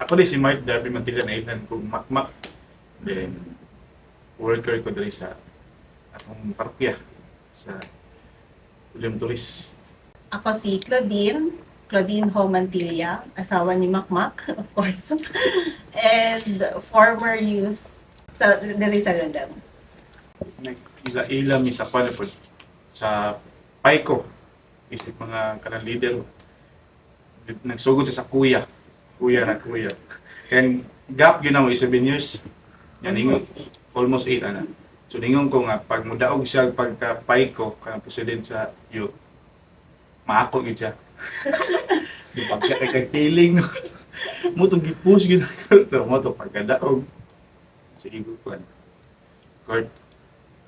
Ako din si Mark Darby Mantilla na ilan kong makmak. Then, worker ko diri sa atong parokya sa William Torres. Ako si Claudine Ho Mantilla, asawa ni Makmak, of course. And former youth sa diri sa Rodam. Nagila-ila mi sa Panapod sa Paiko. Isip mga kanang leader. Nagsugod siya sa kuya. Kuya. Kaya gap yun ako 7 years. Yan, almost 8 ana. So ningon ko nga pag mudaog siya pagka-Paiko kanang president sa youth, maako gid siya. Di pagka kay feeling no. Mo to gi-push gyud ako mo to pagkadaog. Sige ko court.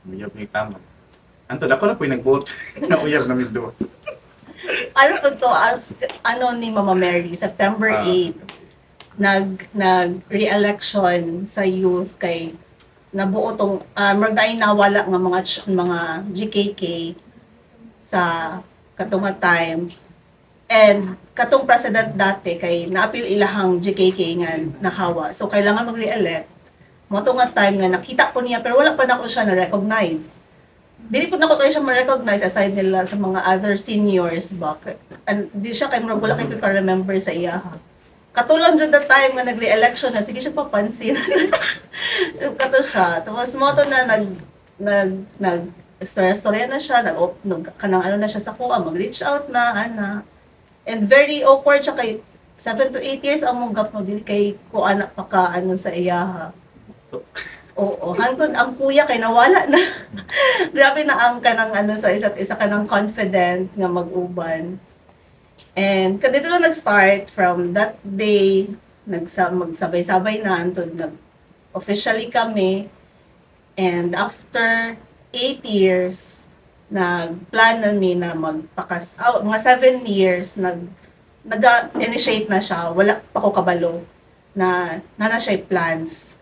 Uyab ni tama. Anto ako na po nag-vote. Nauyab namin do. Ano to, ano ni Mama Mary, September 8, nag-re-election sa youth kay nabuo tong magdai nawala nga mga GKK sa katong nga time. And katong president dati kay naapil ilahang GKK nga nahawa. So kailangan mag-re-elect. Mo to nga time nga nakita ko niya pero wala pa nako siya na recognize. Dili po na ko kayo siya ma-recognize aside nila sa mga other seniors bakit. And di siya kay murag wala kay ko remember sa iya. Katulad jud that time nga nagre-election na sige siya papansin. Kato siya. Tapos mo to na nag storya na siya, kanang ano na siya sa kuha, mag-reach out na, ana. And very awkward siya kay 7 to 8 years ang mong gap mo, dili kay ko anak pa ka ano sa iya. Oo, hangtod ang kuya kay nawala na. Grabe na ang kanang ano sa isa't isa kanang confident nga mag-uban. And kadito lang nag-start from that day, magsabay-sabay na hangtod officially kami. And after 8 years, nag-plan namin na mga 7 years, nag-initiate na siya, wala pa ko kabalo, na siya plans.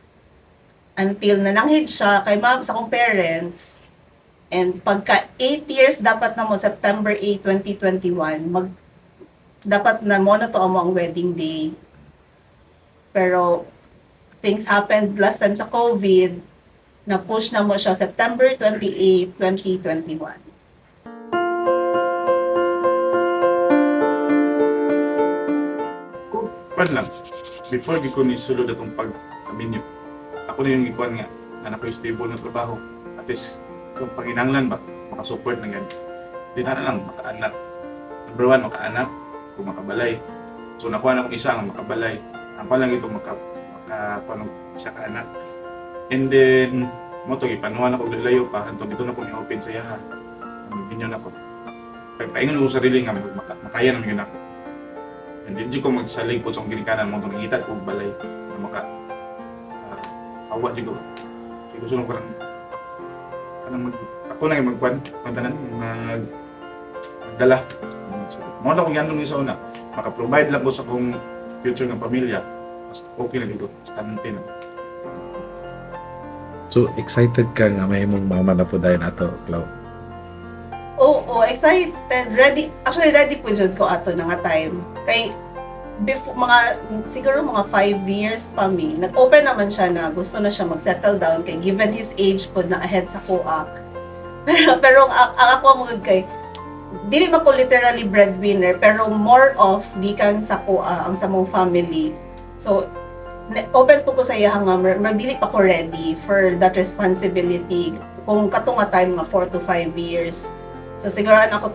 Until nananghid siya kay ma'am sa akong parents, and pagka 8 years dapat na mo, September 8, 2021, dapat na mo na to ang wedding day. Pero, things happened last time sa COVID, na-push na mo siya September 28, 2021. Kwan lang, before di ko nisulod atong pag-aminyo, ako na yung ikuan nga, anak ko yung stable na trabaho. At least, kung panginanglan ba, makasupport na ganyan. Di na lang, makaanak. Number 1, makaanak, kung makabalay. So nakuha na akong isa ang makabalay. Ang lang ito makapanong isa ka anak. And then, mo to ipanuhan ako layo pa, hantong dito na ko ni-open sa yaha. Minyon ako. Paingon ko sarili nga, makaya naman yun ako. And then, di ko magsalig po sa ginikanan mo, itong ngita ko balay na awat di ko. Kaya gusto nung parang, ako na yung magdala. Mga na kung yan nung isa una, maka-provide lang ko sa kong future ng pamilya, basta okay na dito, basta maintain na. So, excited ka nga may mong mama na po dahil ato, Clau? Oo, excited. Ready po dyan ko ato na nga time. Kay, siguro mga 5 years pa nag-open naman siya na gusto na siya mag-settle down kay given his age po na ahead sa kuha. Pero ang ako mo kay, dili man ko literally breadwinner, pero more of gikan sa kuha ang sa mong family. So, open po ko sa iya nga, dili pa ko ready for that responsibility. Kung katong nga time nga 4 to 5 years. So siguro ako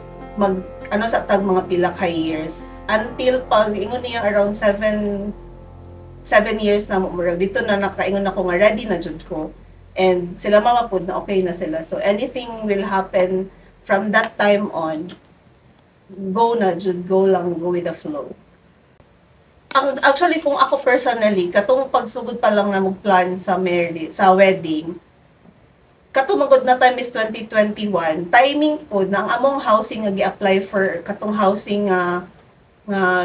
sa tag mga pila ka years until pag ingon niya around 7 years na mo dito na nakaingon ako nga ready na jud ko. And sila mama pud na okay na sila. So anything will happen from that time on, go with the flow. Actually, kung ako personally, katong pagsugod pa lang na mag-plan sa wedding, katumagod na time is 2021, timing po na ang among housing nga gi-apply for katong housing nga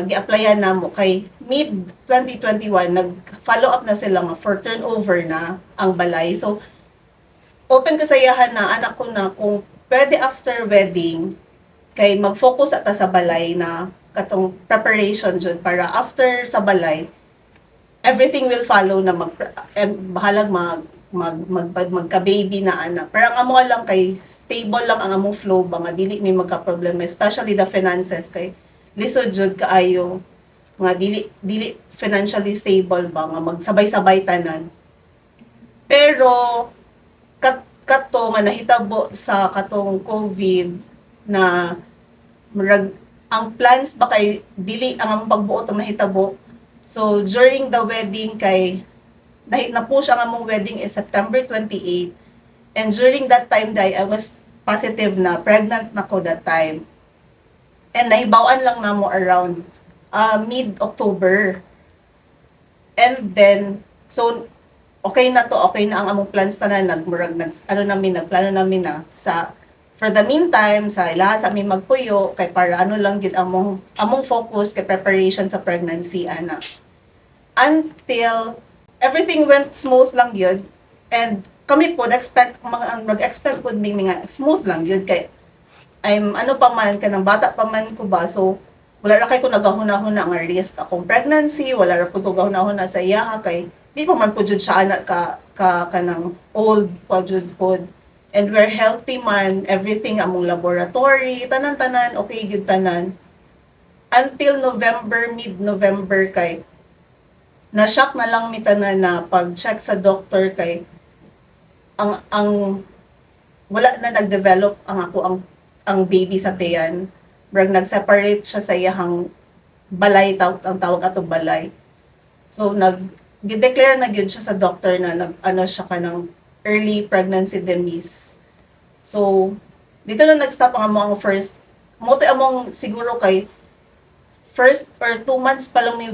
gi-applyan namo kay mid 2021 nag-follow up na sila nga for turnover na ang balay. So open ko sa iyahan na anak ko na kung pwede after wedding kay mag-focus ata sa balay na katong preparation jud para after sa balay everything will follow na bahalag magka-baby na anak. Pero ang amo lang kay stable lang ang among flow ba nga dili may magka-problema, especially the finances kay lisod jud kaayo nga dili financially stable ba nga magsabay-sabay tanan. Pero kato nga nahitabo sa katong COVID na ang plans ba kay dili ang among pagbuot ang nahitabo. So during the wedding kay na-push ang among wedding is September 28. And during that time I was positive na pregnant na ko that time. And nahibawan lang namo around mid-October. And then so okay na ang among plans tanan nagplano namin na sa for the meantime sa ilasa mi magpuyo kay para lang gid among focus kay preparation sa pregnancy ana. Until everything went smooth lang yun. And kami po nag-expect po mga smooth lang yun kay I'm pa man kanang bata pa man ko ba, so wala ra kay ko nagahuna-huna ang risk akong pregnancy, wala ra pud ko gahuna-huna sa iya kay di pa man pud jud siya anak kanang old pa jud pod. And we're healthy man, everything among laboratory, tanan-tanan okay gyud tanan. Until mid-November kay na-shock na lang mi tanan na pag-check sa doctor kay ang wala na nag-develop ang baby sa tiyan. Brag nag-separate siya sa iyang balay, ang tawag ato balay. So nag-declare na gyud siya sa doctor na siya kanang early pregnancy demise. So dito na nag-stop ang first among siguro kay first or 2 months pa lang may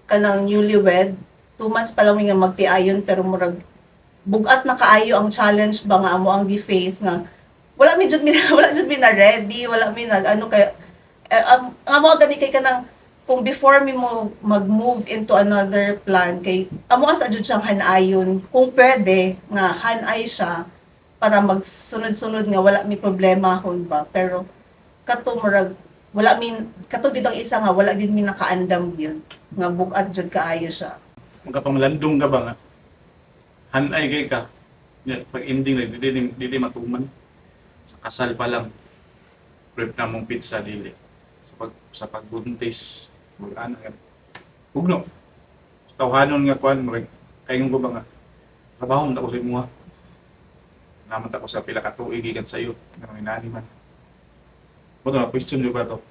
kanang newlywed, 2 months pa lang may nga magtiayon pero murag bugat na kaayo ang challenge ba nga amo ang gi-face nga wala jud mi na ready, wala mi kay amo gani kay kanang kung before mi mo mag-move into another plan kay amo as jud siyang hanayon kung pwede nga hanay siya para magsunod-sunod nga wala mi problema hon ba, pero kato murag wala min kato gid ang isa nga wala gid mi nakaandam gyud nga bugat jud kaayo siya. Magkapanglandong ka ba nga? Hanay kay ka. Pag ending na, dili matuman. Sa kasal pa lang, prep na mong pizza dili. Sa pagbuntis, mag-ana nga. Hugno. Tawhanon nga kuan mo kayong ko ba nga? Trabaho mo ko sa imuha. Naman ako sa pila ka tuig gikan sa iyo. Nga inani man. Boto na question yo ba to?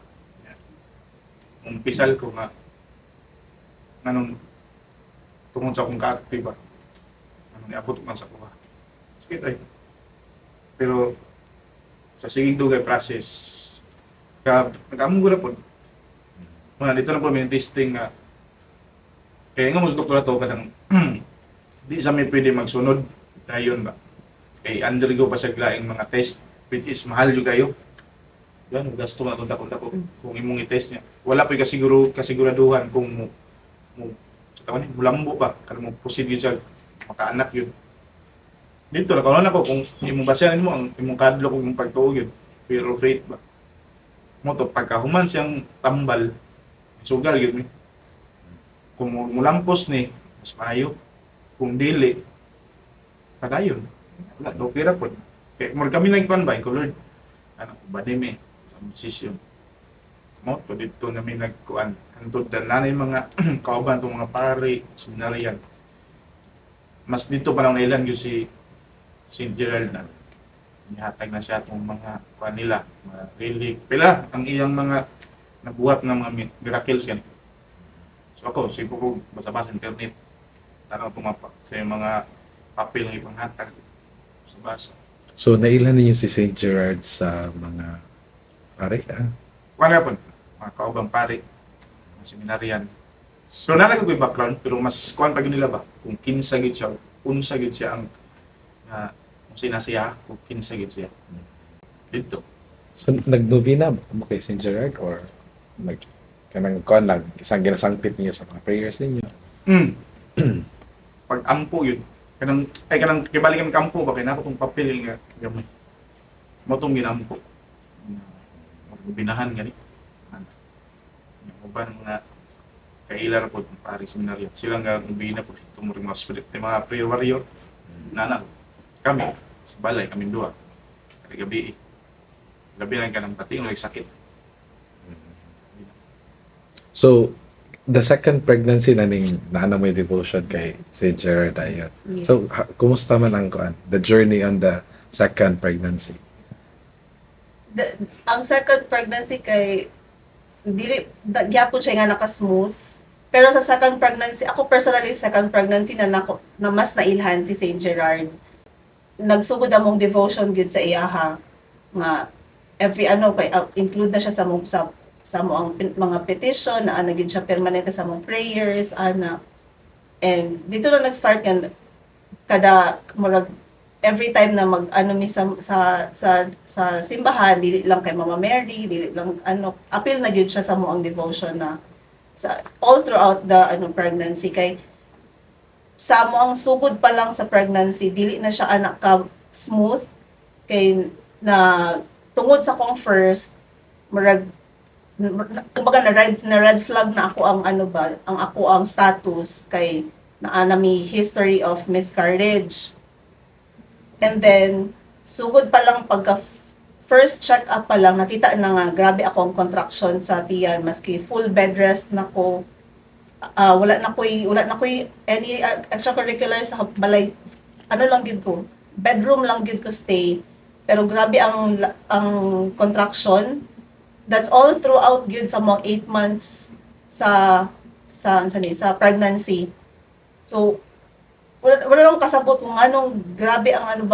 Kung pisal ko nga nanong tungod sa akong ka-active ba? Niabot man sa kuha. Sige tayo. Pero sa siging dugay process, nag-among gula po. Dito na po may testing nga. Kaya nga mas doktora to kanang di sa may pwede magsunod. Dayon ba? Kaya undergo pa siya glaing mga test which is mahal yung kayo. Yan, gasto na itong takot-takot kung imong i-test niya. Wala pa kasiguraduhan kung mulambo ba? Kaya mo proceed yun siya makaanak yun. Dito na kanon ako kung imong basehan mo ang imong kadlo kung imong pagtuog yun. Fear of faith ba? Mo to pagkahuman siyang tambal, sugal yun. Kung mulampos ni, mas maayo. Kung dili, padayon. Wala, okay ra po. Kaya kami nagkuhan ba, ko Lord, ba me, sa musisyon. Mo to dito namin nagkuhan. Antod na nanay mga kauban itong mga pari, seminaryan. Mas dito pa lang nailan yung si St. Gerald na nihatag na siya itong mga kuha nila, mga relic. Pila ang iyang mga nabuhat ng mga miracles yan. So ako, sipo ko basa-basa internet. Tanaw tumapa sa mga papel ng ipanghatag sa basa. So, nailan ninyo si St. Gerard sa mga pare? Kuha na po, mga kaubang pari, mga seminaryan. So nalagay ko yung background, pero mas kuhan pa nila ba? Kung kinsa gid siya, unsa gid siya ang kung sinasiya, kung kinsa gid siya. Dito. So, nag-novena mo kay St. Gerard or kanang kuhan lang, isang ginasangpit niyo sa mga prayers ninyo? Pag ampo yun, kanang kibalik kami kampo ba, kaya na ako itong papel nga gamay. Mo itong ginampo. Magbinahan gani. Yung ba mga kay ila ra po pari seminaryo. Sila nga ubina po itong mga spirit, mga prayer warrior. Nana, kami, sa balay, kami duwa. Kaya gabi, gabi lang ka ng pating, like sakit. So, the second pregnancy na ning naana mo yung devotion kay St. Gerard Ayot. Yeah. So, kumusta man ang kuan? The journey on the second pregnancy. Ang second pregnancy kay dili gyapon siya nga naka-smooth. Pero sa second pregnancy, ako personally second pregnancy na mas nailhan si St. Gerard. Nagsugod among devotion gyud sa iyaha nga every kay include na siya sa mo ang mga petition na gyud siya permanente sa mong prayers and dito na nag-start kan kada murag every time na mi sa simbahan, dili lang kay Mama Mary, dili lang appeal na gyud siya sa mo ang devotion na sa all throughout the pregnancy kay sa mo ang sugod pa lang sa pregnancy, dili na siya anak ka smooth kay na tungod sa kong first murag kumbaga na red flag na ako ang ang ako ang status kay naa mi history of miscarriage. And then, sugod pa lang pagka first check-up pa lang, nakita na nga, grabe ako ang contraction sa tiyan, maski full bed rest na ko, wala na ko'y any extracurricular sa balay, lang gid ko, bedroom lang gid ko stay, pero grabe ang contraction, that's all throughout gid sa mga 8 months sa pregnancy. So, wala lang kasabot kung anong grabe ang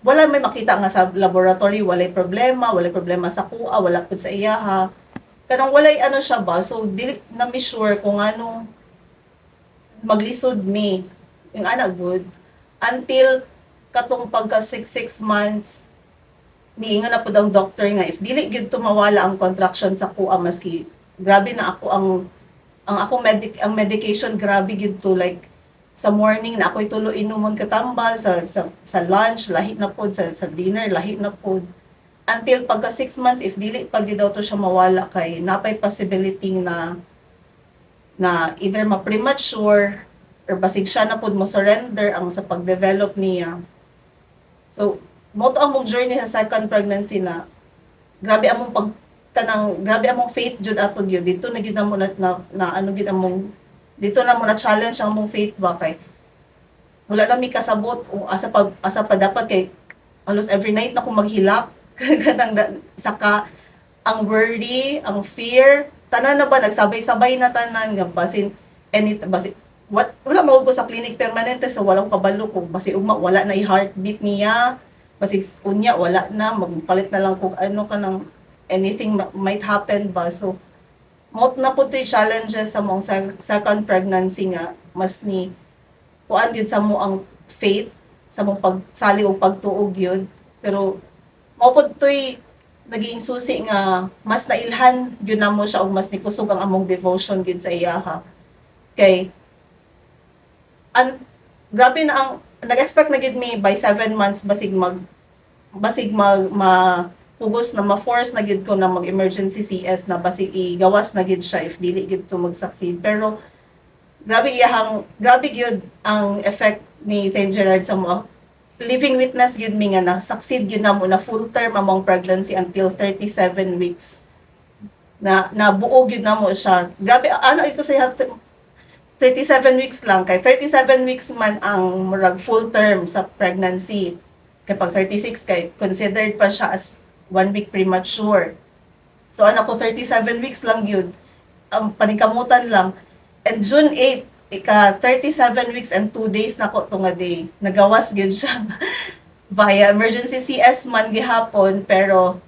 wala may makita nga sa laboratory, walay problema sa kuha, wala pud sa iyaha. Kanang walay siya ba, so dili na mi sure kung ano maglisod mi yung anak good until katong pagka 6 months niingon na pud ang doctor nga if dili gyud to mawala ang contraction sa kuha maski grabe na ako ang medication grabe gyud to like sa morning na ako'y tulo inumon katambal, sa lunch, lahi na pod, sa dinner, lahi na pod. Until pagka 6 months, if dili pag daw to siya mawala kay napay possibility na either ma-premature or basig siya na pod mo surrender ang sa pag-develop niya. So, mo to among journey sa second pregnancy na grabe among grabe among faith jud ato gyud dito na gyud mo gyud among dito na mo na challenge ang mong faith ba kay wala na mi kasabot o asa pa dapat kay halos every night na ko maghilak kanang saka ang worry, ang fear tanan na ba nagsabay-sabay na tanan nga basin wala mo ko sa clinic permanente so walang kabalo kung basi ugma wala na i-heartbeat niya basi unya wala na magpalit na lang kung kanang anything might happen ba so mot na po ito'y challenges sa mong second pregnancy nga, mas ni kuan yun sa mo ang faith, sa mong pagsali o pagtuog yun. Pero, mo po ito'y naging susi nga, mas nailhan yun na mo siya o mas nikusog ang among devotion yun sa iyaha. Kay, grabe na ang, nag-expect na yun me by 7 months, basig hugos na ma-force na gid ko na mag-emergency CS na basi igawas na gid siya if dili gid to mag-succeed. Pero grabe gyud ang effect ni St. Gerard sa mo. Living witness gyud mi nga na succeed gyud na mo na full term among pregnancy until 37 weeks. Na buo gyud na mo siya. Grabe ito sa 37 weeks lang kay 37 weeks man ang murag full term sa pregnancy. Kay pag 36 kay considered pa siya as 1 week premature. So, anak ko, 37 weeks lang yun. Ang panikamutan lang. And June 8, 37 weeks and 2 days na ko itong day. Nagawas yun siya via emergency CS man gihapon, pero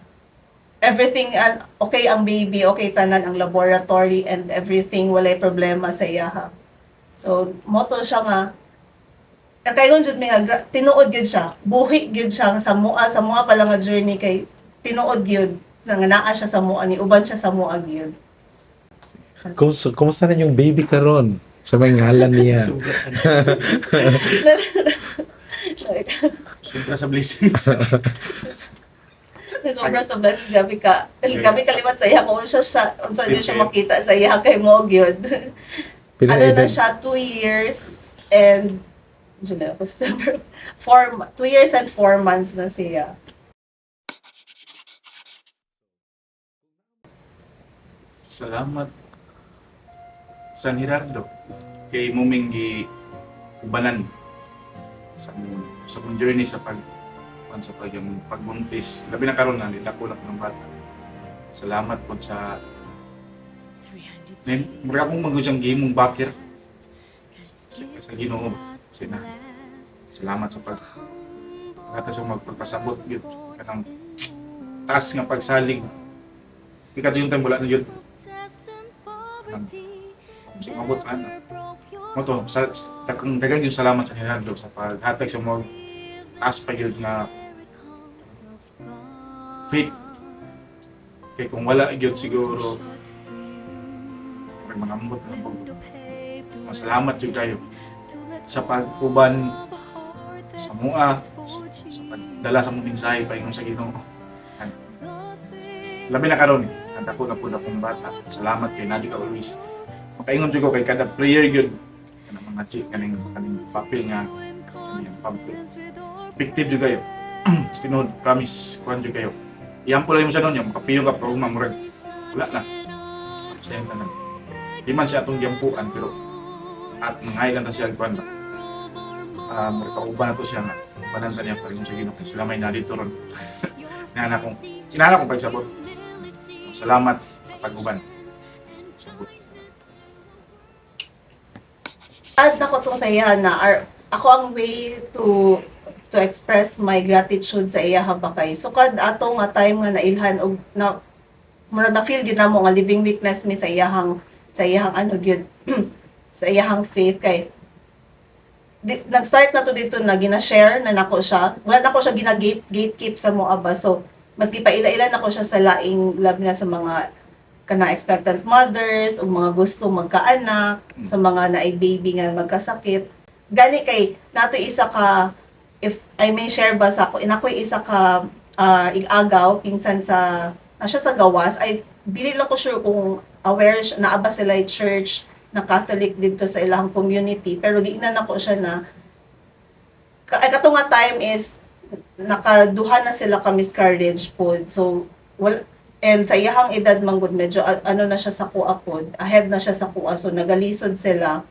everything, okay ang baby, okay tanan ang laboratory and everything, walay problema sa iyaha. So, moto siya nga, kaya jud mi nga tinuod gyud siya. Buhi gyud siya sa mua pa lang nga journey kay tinuod gyud nga naa siya sa mua ni uban siya sa mua gyud. Kumusta na yung baby karon? Sa may ngalan niya. Sobra sa blessings. Sobra-sobra grabe ka. Grabe kaliwat sa iya kung unsa niya siya Okay. makita sa iya kay mo gyud. Pila Ano na edad? siya 2 years and July, August, September, 2 years and 4 months na siya. Salamat San Gerardo kay muming ubanan sa mong journey sa yung pagbuntis. Labi na karon na nila ko ng bata. Salamat po sa mura akong magudyang gimong bakir sa Ginoo sina. Salamat sa kata sa magpagpasabot gyud kanang taas nga pagsalig. Ikaw yung time wala na yun. Sumabot ano. Moto sa takang dagan yung salamat sa Gerardo sa paghatag sa mga taas pa yun nga faith. Kaya kung wala yun siguro may manambot na pag masalamat yun kayo sa pag-uban sa mua, sa pagdala sa mong mensahe pa sa Ginoo. Labi na karon, nanda ko na po na kong bata. Salamat kay Nadia always. Makaingon jud ko kay kada prayer gyud kanang mga kaning papel nga kanang papel. Effective jud kayo. Tinod promise kuan jud kayo. Iyang pula mo sa nun yung makapilong ka pero mamurag. Wala na. Sayan na lang. Di man siya atong yampuan pero at mangailan na siya kuan ba. Makauban na to siya nga. Pananta niya pa rin sa Ginoo. Sila may narito ron. Inana kong pagsabot. Salamat sa pag-uban. Sabot. At nako tong sa iya na ako ang way to express my gratitude sa iya habakay. So kad ato nga time nga nailhan og mura na feel gid namo nga living witness mi sa iyahang ano gyud sa iyahang faith kay nag-start na to dito na gina-share na nako siya. Wala na ko siya gatekeep sa mo aba. So maski pa ila-ila na ko siya sa laing lab na sa mga kana expectant mothers o mga gusto magkaanak, sa mga naay baby nga magkasakit. Gani kay nato isa ka, if I may share ba sa ako, inakoy isa ka igagaw pinsan sa siya sa gawas ay dili lang ko sure kung aware siya, naaba sila yung church na Catholic dito sa ilang community pero giingnan ako siya na katong nga time is nakaduha na sila ka miscarriage pod. So and sa iyahang edad manggod medyo ano na siya sa kuha pod, ahead na siya sa kuha, so nagalisod sila.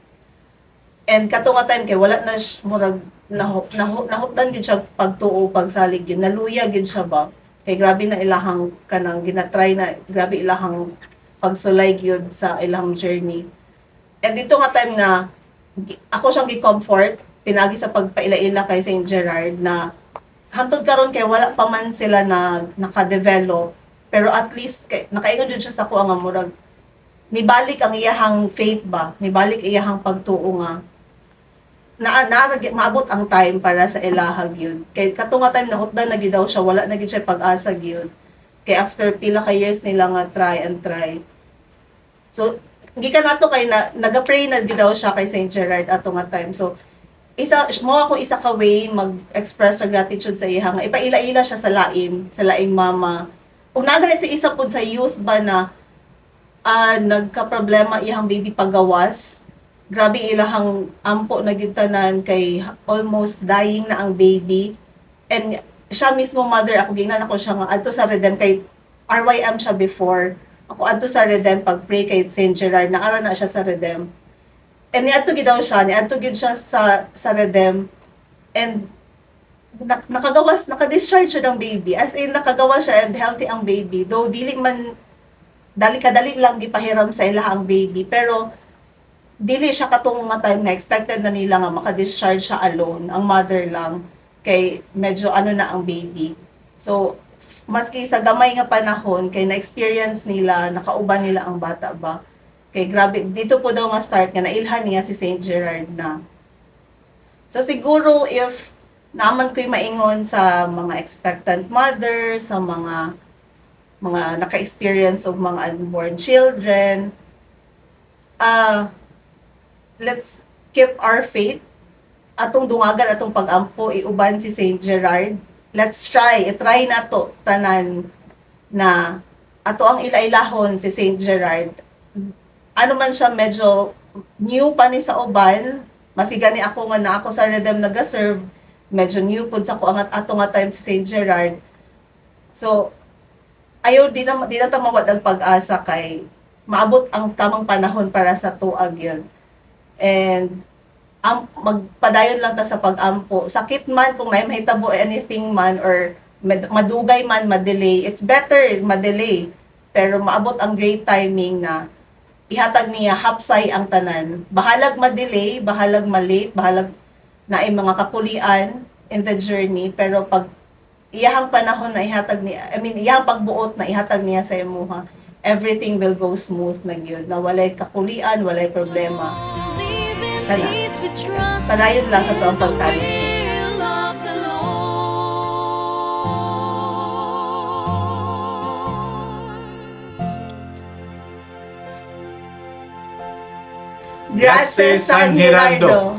And kato nga time kay wala na murag nahutdan gid siya pagtuo pagsalig yun, naluya gid siya ba kay grabe na ilahang kanang ginatry na grabe ilahang pagsulay gyud sa ilang journey. And dito nga time nga ako siyang gi-comfort pinagi sa pagpaila-ila kay St. Gerard na hantod karon kay wala pa man sila na naka-develop pero at least nakaingon jud siya sa kuha nga murag nibalik ang iyahang faith ba, nibalik iyahang pagtuo nga maabot ang time para sa ilahag yun. Kay kato nga time nahutdan na gid daw siya, wala na gid siya pag-asa gyud. Kay after pila ka years nila nga try and try. So gikan nato kay naga-pray na gid daw siya kay St. Gerard ato nga time. So ako isa ka way mag-express sa gratitude sa iya nga ipaila-ila siya sa laing mama. Ug na ganito isa pud sa youth ba na nagka-problema iyang baby pagawas. Grabe ilahang ampo na gyud tanan kay almost dying na ang baby. And siya mismo mother ako gingnan ako siya nga adto sa Redem kay RYM siya before. Ako adto sa Redem pag-pray kay St. Gerard na ara na siya sa Redem. And niadto gid daw siya, niadto gid siya sa Redem. And naka-discharge siya ng baby. As in, nakagawa siya and healthy ang baby. Though, dili kadali lang gipahiram sa ila ang baby. Pero, dili siya katong nga time na expected na nila nga maka-discharge siya alone. Ang mother lang. Kay, medyo na ang baby. So, maski sa gamay nga panahon, kay na-experience nila, nakauban nila ang bata ba. Kay, grabe, dito po daw nga start nga, nailhan niya si St. Gerard na. So, siguro, if naman ko'y maingon sa mga expectant mother, sa mga naka-experience of mga unborn children, let's keep our faith. Atong dungagan, atong pag-ampo, iuban si St. Gerard. let's try na to tanan na ato ang ilailahon si Saint Gerard. Ano man siya medyo new pa ni sa uban, maski gani ako nga na ako sa Rhythm nagaserve, medyo new pud sa ko ang ato nga time si Saint Gerard. So ayaw di na ta mawad ang pag-asa kay maabot ang tamang panahon para sa tuag yun. And magpadayon lang ta sa pag-ampo. Sakit man kung naay mahitabo anything man or madugay man, madelay. It's better madelay. Pero maabot ang great timing na ihatag niya hapsay ang tanan. Bahalag madelay, bahalag malate, bahalag na ay mga kakulian in the journey. Pero pag iyahang panahon na ihatag niya, iyahang pagbuot na ihatag niya sa imuha, everything will go smooth na gyud. Na walay kakulian, walay problema. Kana. Panayon lang sa tuwang pagsabi. Grazie San Gerardo.